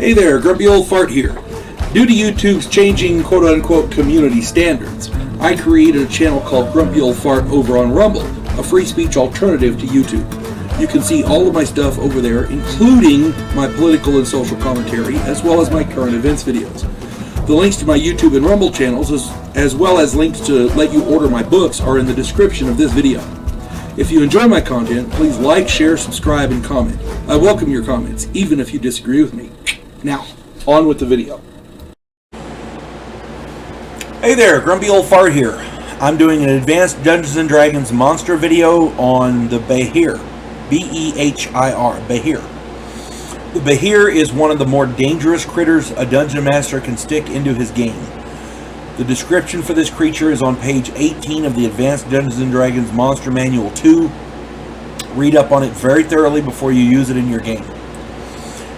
Hey there, Grumpy Old Fart here. Due to YouTube's changing quote-unquote community standards, I created a channel called Grumpy Old Fart over on Rumble, a free speech alternative to YouTube. You can see all of my stuff over there, including my political and social commentary, as well as my current events videos. The links to my YouTube and Rumble channels, as well as links to let you order my books, are in the description of this video. If you enjoy my content, please like, share, subscribe, and comment. I welcome your comments, even if you disagree with me. Now, on with the video. Hey there, Grumpy Old Fart here. I'm doing an advanced Dungeons & Dragons monster video on the Behir. B-E-H-I-R, Behir. The Behir is one of the more dangerous critters a Dungeon Master can stick into his game. The description for this creature is on page 18 of the Advanced Dungeons & Dragons Monster Manual 2. Read up on it very thoroughly before you use it in your game.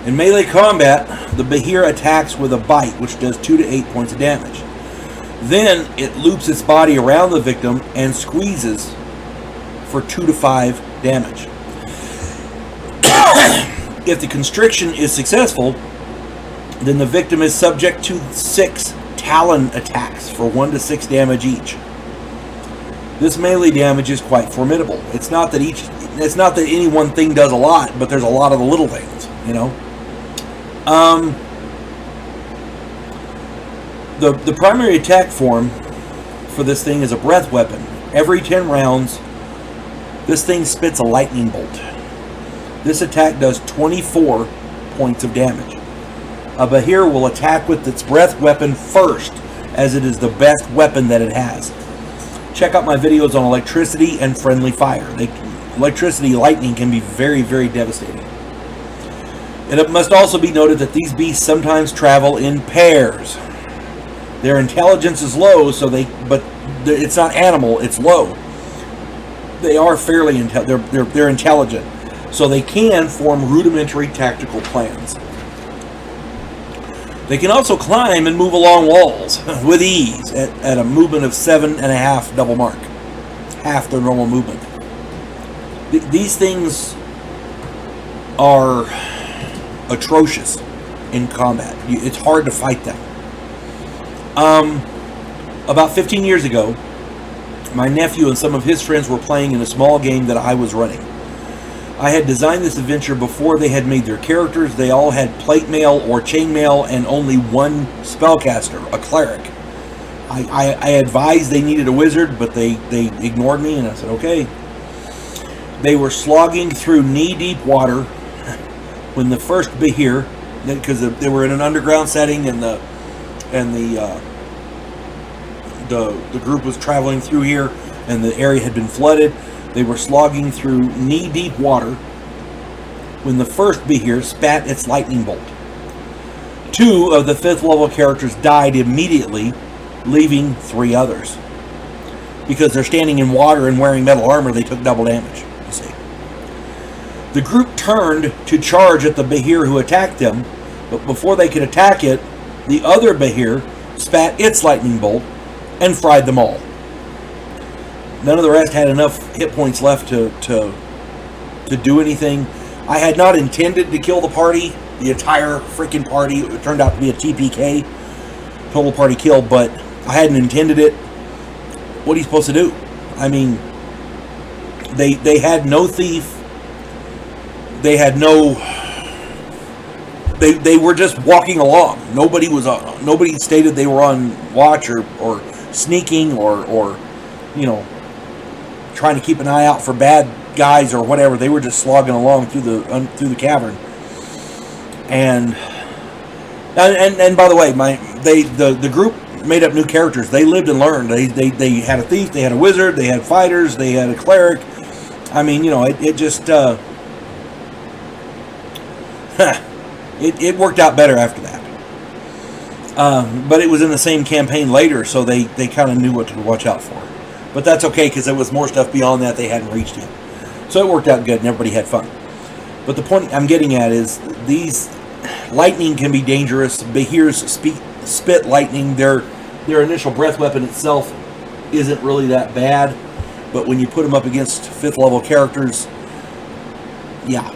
In melee combat, the Behir attacks with a bite, which does 2 to 8 points of damage. Then it loops its body around the victim and squeezes for 2 to 5 damage. If the constriction is successful, then the victim is subject to 6 talon attacks for 1 to 6 damage each. This melee damage is quite formidable. It's not that any one thing does a lot, but there's a lot of the little things, you know. The primary attack form for this thing is a breath weapon. Every 10 rounds, this thing spits a lightning bolt. This attack does 24 points of damage. A Behir will attack with its breath weapon first, as it is the best weapon that it has. Check out my videos on electricity and friendly fire. Electricity, lightning can be very, very devastating. And it must also be noted that these beasts sometimes travel in pairs. Their intelligence is low, but it's not animal, it's low. They are fairly they're intelligent, so they can form rudimentary tactical plans. They can also climb and move along walls with ease at a movement of 7.5 double mark, half their normal movement. These things are atrocious in combat. It's hard to fight them. About 15 years ago, my nephew and some of his friends were playing in a small game that I was running. I had designed this adventure before they had made their characters. They all had plate mail or chain mail and only one spellcaster, a cleric. I advised they needed a wizard, but they ignored me, and I said, okay. They were slogging through knee-deep water when the first Behir, because they were in an underground setting, and the group was traveling through here, and the area had been flooded. They were slogging through knee-deep water when the first Behir spat its lightning bolt. 2 of the 5th level characters died immediately, leaving 3 others. Because they're standing in water and wearing metal armor, they took double damage, you see. The group turned to charge at the Behir who attacked them, but before they could attack it, the other Behir spat its lightning bolt and fried them all. None of the rest had enough hit points left to do anything. I had not intended to kill the party, the entire freaking party. It turned out to be a TPK, total party kill, but I hadn't intended it. What are you supposed to do? I mean, they had no thief. They had no... They were just walking along. Nobody stated they were on watch or sneaking or you know, trying to keep an eye out for bad guys or whatever. They were just slogging along through the cavern. And by the way, the group made up new characters. They lived and learned. They had a thief, they had a wizard, they had fighters, they had a cleric. I mean, you know, it just it worked out better after that. But it was in the same campaign later, so they kind of knew what to watch out for. But that's okay, because there was more stuff beyond that they hadn't reached yet. So it worked out good, and everybody had fun. But the point I'm getting at is, these lightning can be dangerous. Behirs spit lightning. Their initial breath weapon itself isn't really that bad. But when you put them up against 5th level characters, yeah,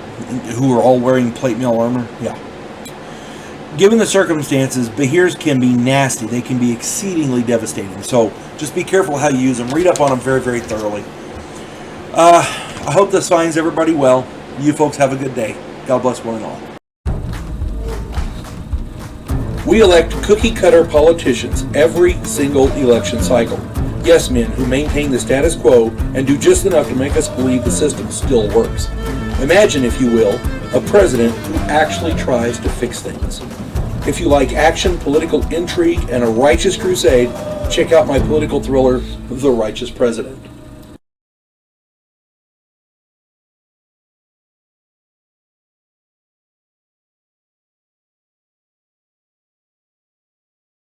who are all wearing plate mail armor, yeah. Given the circumstances, Behirs can be nasty. They can be exceedingly devastating. So just be careful how you use them. Read up on them very, very thoroughly. I hope this finds everybody well. You folks have a good day. God bless one and all. We elect cookie-cutter politicians every single election cycle. Yes men who maintain the status quo and do just enough to make us believe the system still works. Imagine, if you will, a president who actually tries to fix things. If you like action, political intrigue, and a righteous crusade, check out my political thriller, The Righteous President.